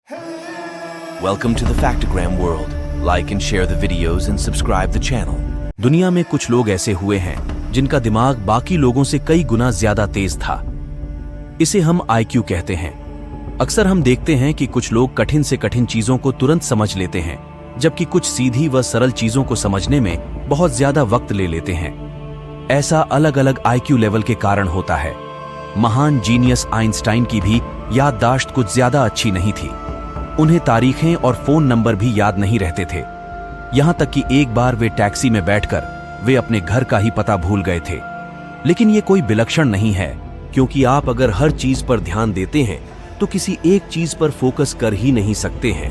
Welcome to the Factogram world. Like and share the videos and subscribe the channel. दुनिया में कुछ लोग ऐसे हुए हैं जिनका दिमाग बाकी लोगों से कई गुना ज्यादा तेज था। इसे हम IQ कहते हैं। अक्सर हम देखते हैं कि कुछ लोग कठिन से कठिन चीजों को तुरंत समझ लेते हैं, जबकि कुछ सीधी व सरल चीजों को समझने में बहुत ज्यादा वक्त ले लेते हैं। ऐसा अलग अलग IQ लेवल के कारण होता है। महान जीनियस आइंस्टाइन की भी याददाश्त कुछ ज्यादा अच्छी नहीं थी। उन्हें तारीखें और फोन नंबर भी याद नहीं रहते थे। यहां तक कि एक बार वे टैक्सी में बैठकर वे अपने घर का ही पता भूल गए थे। लेकिन ये कोई विलक्षण नहीं है, क्योंकि आप अगर हर चीज पर ध्यान देते हैं तो किसी एक चीज पर फोकस कर ही नहीं सकते हैं।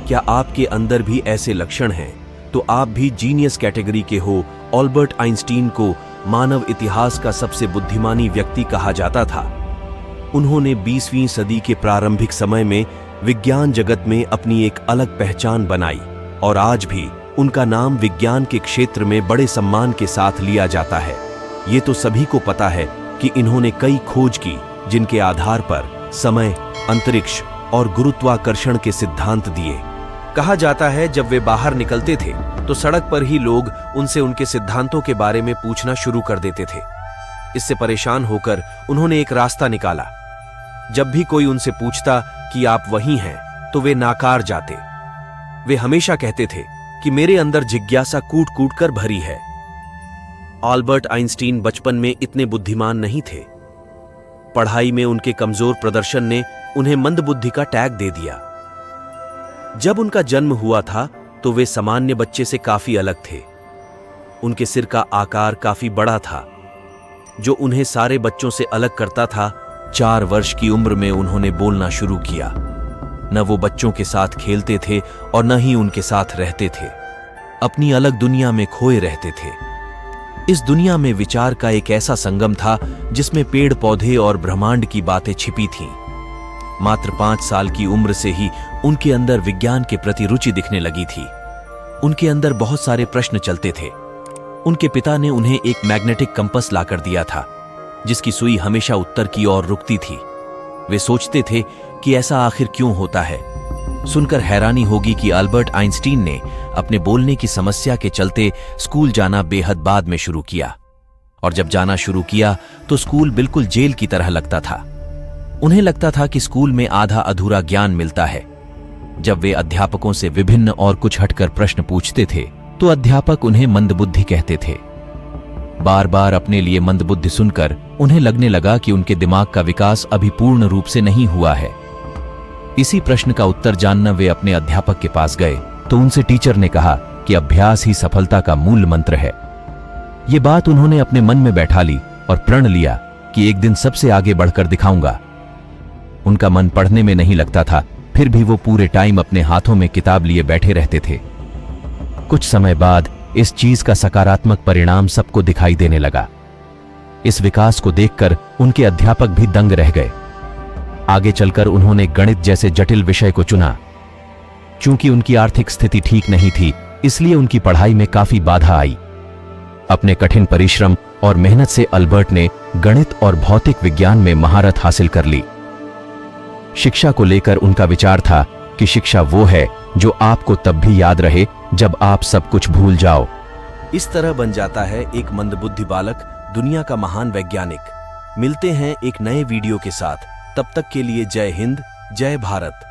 क्या आपके अंदर भी ऐसे लक्षण हैं तो आप भी जीनियस कैटेगरी के हो। अल्बर्ट आइंस्टीन को मानव इतिहास का सबसे बुद्धिमानी व्यक्ति कहा जाता था। उन्होंने 20वीं सदी के प्रारंभिक समय में विज्ञान जगत में अपनी एक अलग पहचान बनाई और आज भी उनका नाम विज्ञान के क्षेत्र में बड़े सम्मान के साथ लिया जाता है। ये तो सभी को पता है कि इन्होंने कई खोज की जिनके आधार पर समय, अंतरिक्ष और गुरुत्वाकर्षण के सिद्धांत दिए। कहा जाता है जब वे बाहर निकलते थे तो सड़क पर ही लोग उनसे उनके सिद्धांतों के बारे में पूछना शुरू कर देते थे। इससे परेशान होकर उन्होंने एक रास्ता निकाला। जब भी कोई उनसे पूछता कि आप वही हैं तो वे नाकार जाते। वे हमेशा कहते थे कि मेरे अंदर जिज्ञासा कूट कूट कर भरी है। अल्बर्ट आइंस्टीन बचपन में इतने बुद्धिमान नहीं थे। पढ़ाई में उनके कमजोर प्रदर्शन ने उन्हें मंदबुद्धि का टैग दे दिया। जब उनका जन्म हुआ था तो वे सामान्य बच्चे से काफी अलग थे। उनके सिर का आकार काफी बड़ा था, जो उन्हें सारे बच्चों से अलग करता था। 4 वर्ष की उम्र में उन्होंने बोलना शुरू किया। न वो बच्चों के साथ खेलते थे और न ही उनके साथ रहते थे। अपनी अलग दुनिया में खोए रहते थे। इस दुनिया में विचार का एक ऐसा संगम था जिसमें पेड़ पौधे और ब्रह्मांड की बातें छिपी थीं। मात्र 5 साल की उम्र से ही उनके अंदर विज्ञान के प्रति रुचि दिखने लगी थी। उनके अंदर बहुत सारे प्रश्न चलते थे। उनके पिता ने उन्हें एक मैग्नेटिक कंपास लाकर दिया था, जिसकी सुई हमेशा उत्तर की ओर रुकती थी। वे सोचते थे कि ऐसा आखिर क्यों होता है। सुनकर हैरानी होगी कि अल्बर्ट आइंस्टीन ने अपने बोलने की समस्या के चलते स्कूल जाना बेहद बाद में शुरू किया, और जब जाना शुरू किया तो स्कूल बिल्कुल जेल की तरह लगता था। उन्हें लगता था कि स्कूल में आधा अधूरा ज्ञान मिलता है। जब वे अध्यापकों से विभिन्न और कुछ हटकर प्रश्न पूछते थे तो अध्यापक उन्हें मंदबुद्धि कहते थे। बार बार अपने लिए मंदबुद्धि सुनकर उन्हें लगने लगा कि उनके दिमाग का विकास अभी पूर्ण रूप से नहीं हुआ है। इसी प्रश्न का उत्तर जानना वे अपने अध्यापक के पास गए तो उनसे टीचर ने कहा कि अभ्यास ही सफलता का मूल मंत्र है। ये बात उन्होंने अपने मन में बैठा ली और प्रण लिया कि एक दिन सबसे आगे बढ़कर दिखाऊंगा। उनका मन पढ़ने में नहीं लगता था, फिर भी वो पूरे टाइम अपने हाथों में किताब लिए बैठे रहते थे। कुछ समय बाद इस चीज का सकारात्मक परिणाम सबको दिखाई देने लगा। इस विकास को देखकर उनके अध्यापक भी दंग रह गए। आगे चलकर उन्होंने गणित जैसे जटिल विषय को चुना। चूंकि उनकी आर्थिक स्थिति ठीक नहीं थी, इसलिए उनकी पढ़ाई में काफी बाधा आई। अपने कठिन परिश्रम और मेहनत से अल्बर्ट ने गणित और भौतिक विज्ञान में महारत हासिल कर ली। शिक्षा को लेकर उनका विचार था कि शिक्षा वो है जो आपको तब भी याद रहे जब आप सब कुछ भूल जाओ। इस तरह बन जाता है एक मंदबुद्धि बालक दुनिया का महान वैज्ञानिक। मिलते हैं एक नए वीडियो के साथ। तब तक के लिए जय हिंद, जय भारत।